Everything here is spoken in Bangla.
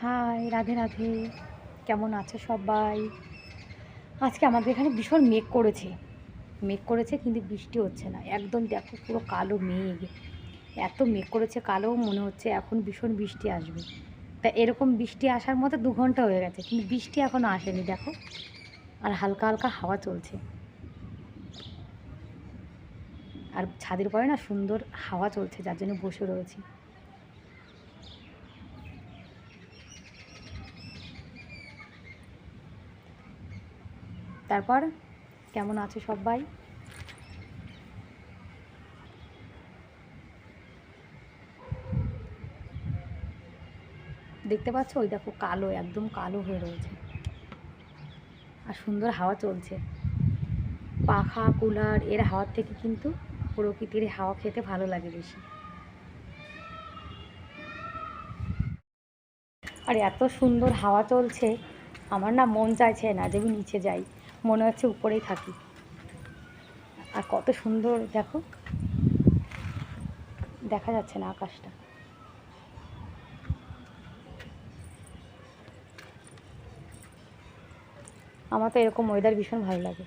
হাই, রাধে রাধে। কেমন আছে সবাই? আজকে আমাদের এখানে ভীষণ মেঘ করেছে। মেঘ করেছে কিন্তু বৃষ্টি হচ্ছে না। একদম দেখো পুরো কালো মেঘ। এত মেঘ করেছে কালো, মনে হচ্ছে এখন ভীষণ বৃষ্টি আসবে। তা এরকম বৃষ্টি আসার মতো ২ ঘন্টা হয়ে গেছে কিন্তু বৃষ্টি এখনও আসেনি দেখো। আর হালকা হালকা হাওয়া চলছে। আর ছাদের উপরে না সুন্দর হাওয়া চলছে, যার জন্য বসে রয়েছি। তারপর কেমন আছো সবাই? দেখতে পাচ্ছ ওই দেখো কালো, একদম কালো হয়ে রয়েছে। আর সুন্দর হাওয়া চলছে। পাখা কুলার এর হাওয়ার থেকে কিন্তু প্রকৃতির হাওয়া খেতে ভালো লাগে বেশি। আর এত সুন্দর হাওয়া চলছে, আমার না মন চাইছে না যে আমি নিচে যাই, মনে হচ্ছে উপরেই থাকি। আর কত সুন্দর দেখো, দেখা যাচ্ছে না আকাশটা। আমার তো এরকম ওয়েদার ভীষণ ভালো লাগে।